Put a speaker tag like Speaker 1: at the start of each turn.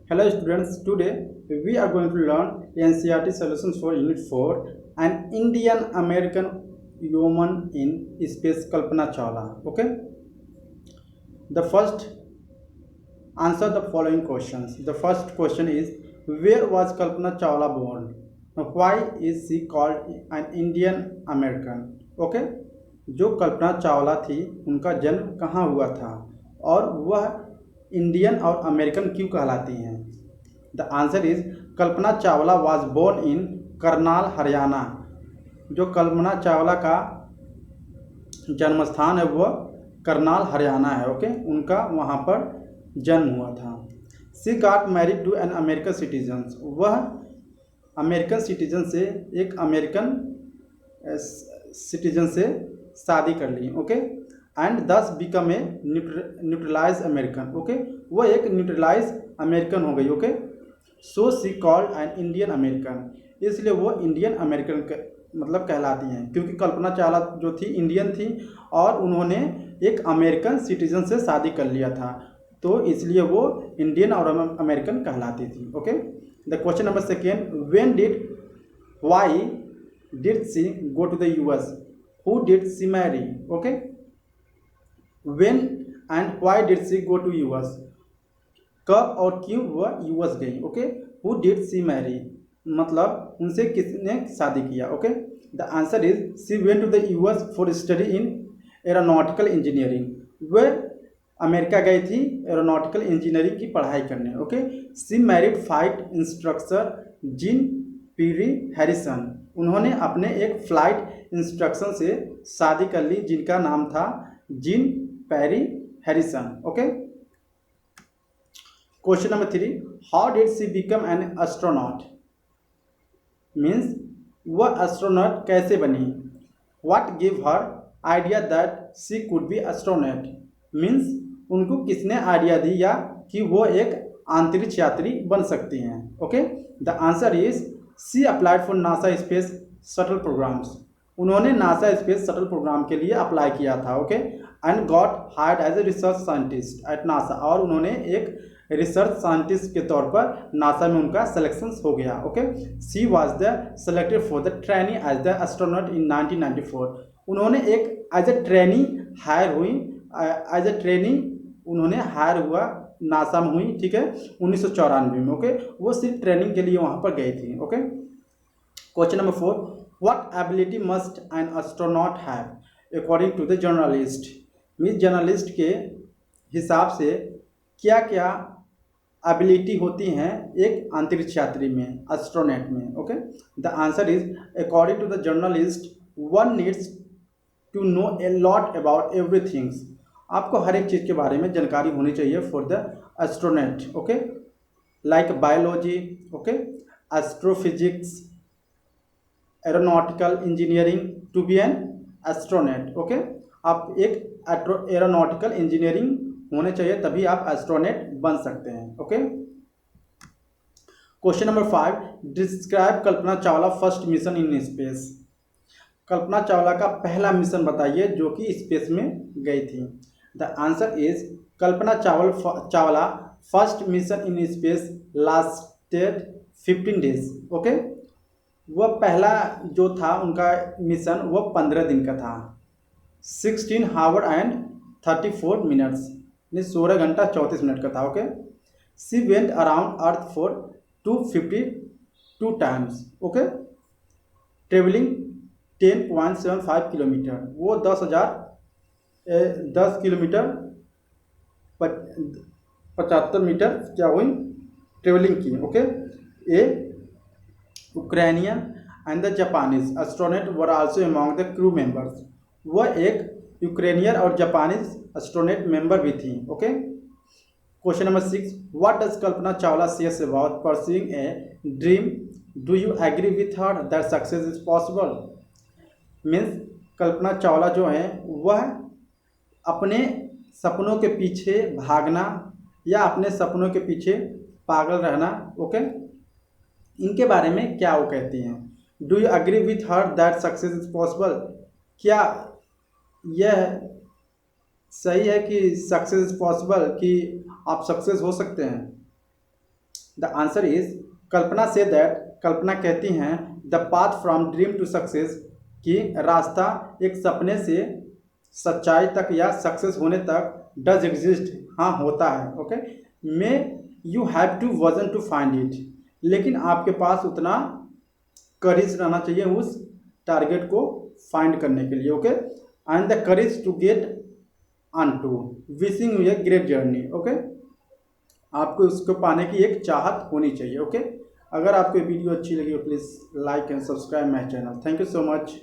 Speaker 1: Hello students, today we are going to learn NCERT solutions for Unit 4 and Indian American woman in space Kalpana Chawla. Okay, the first answer the following questions. The first question is, where was Kalpana Chawla born? Now, why is she called an Indian American? Okay, जो कल्पना चावला थी उनका जन्म कहाँ हुआ था और वह Indian और अमेरिकन क्यों कहलाती हैं? The answer is Kalpana Chawla was born in Karnal Haryana. जो कल्पना चावला का जन्म स्थान है वह करनाल हरियाणा है। ओके, उनका वहाँ पर जन्म हुआ था। She got married to an American citizen. वह अमेरिकन सिटीजन से एक अमेरिकन सिटीजन से शादी कर ली। Okay, and thus become a neutralise American. Okay, वह एक न्यूट्रलाइज अमेरिकन हो गई। Okay, so she called an Indian American, इसलिए वो इंडियन अमेरिकन मतलब कहलाती हैं, क्योंकि कल्पना चावला जो थी इंडियन थी और उन्होंने एक अमेरिकन सिटीजन से शादी कर लिया था, तो इसलिए वो इंडियन और अमेरिकन कहलाती थी। Okay, the question number second, when did why did she go to the US, who did she marry? Okay, when and why did she go to US, कब और क्यों वह यूएस गई। Okay, who did she marry मतलब उनसे किसने शादी किया। Okay, the answer is she went to the US for study in aeronautical engineering. वह अमेरिका गई थी एरोनॉटिकल इंजीनियरिंग की पढ़ाई करने। Okay, she married flight instructor Jean Pierre Harrison. उन्होंने अपने एक फ्लाइट इंस्ट्रक्शन से शादी कर ली जिनका नाम था Jean Pierre Harrison. Okay, question number 3, how did she become an astronaut? Means वह एस्ट्रोनॉट कैसे बनी। What give her idea that she could be astronaut? Means उनको किसने आइडिया दी या कि वो एक अंतरिक्ष यात्री बन सकती हैं। Okay, the answer is she applied for NASA space shuttle programs. उन्होंने नासा स्पेस शटल प्रोग्राम के लिए अप्लाई किया था। Okay, and got hired as a research scientist at NASA, और उन्होंने एक रिसर्च साइंटिस्ट के तौर पर नासा में उनका सिलेक्शन हो गया। Okay, she was the selected for the trainee as the astronaut in 1994। उन्होंने एक एज ए ट्रेनी हायर हुई, एज ए ट्रेनी उन्होंने हायर हुआ नासा में हुई। ठीक है, 1994 में। ओके, वो सिर्फ ट्रेनिंग के लिए वहाँ पर गई थी। Okay, question number 4, what ability must an astronaut have according to the journalist? Means journalist के हिसाब से क्या क्या एबिलिटी होती हैं एक अंतरिक्ष यात्री में, एस्ट्रोनॉट में। Okay, the answer is according to the journalist one needs to know a lot about everything. आपको हर एक चीज़ के बारे में जानकारी होनी चाहिए for the astronaut. Okay, like biology, okay, astrophysics, aeronautical engineering to be an astronaut. Okay, आप एक एरोनॉटिकल इंजीनियरिंग होने चाहिए तभी आप एस्ट्रोनॉट बन सकते हैं। Okay, question number 5, describe Kalpana Chawla first mission in space. Kalpana Chawla का पहला मिशन बताइए जो कि स्पेस में गई थी। The answer is Kalpana Chawla first mission in space lasted 15 days. Okay, वह पहला जो था उनका मिशन वह 15 दिन का था। 16 आवर एंड 34 मिनट्स, 16 घंटा 34 मिनट का था। Okay, she went around earth for 252 times. Okay, travelling 10.75 kilometre. वो 10 किलोमीटर 75 मीटर क्या हुई ट्रेवलिंग की। Okay, a Ukrainian and the Japanese astronaut were also among the crew members. वह एक यूक्रेनियन और जापानीज एस्ट्रोनॉट मेंबर भी थी। Okay, question number 6, what does Kalpana Chawla says about pursuing a dream, do you agree with her that success is possible? Means Kalpana Chawla जो है वह अपने सपनों के पीछे भागना या अपने सपनों के पीछे पागल रहना, ओके, इनके बारे में क्या वो कहती हैं? Do you agree with her that success is possible? क्या यह सही है कि सक्सेस इज पॉसिबल, कि आप सक्सेस हो सकते हैं? The answer is Kalpana say that, Kalpana कहती हैं the path from dream to success, कि रास्ता एक सपने से सच्चाई तक या सक्सेस होने तक डज एग्जिस्ट, हाँ होता है। Okay, may you have to version two find it, लेकिन आपके पास उतना करेज रहना चाहिए उस टारगेट को फाइंड करने के लिए। Okay, and the courage to get on to, wishing you a great journey. Okay, आपको उसको पाने की एक चाहत होनी चाहिए। ओके, अगर आपको वीडियो अच्छी लगी हो please like and subscribe my channel. Thank you so much.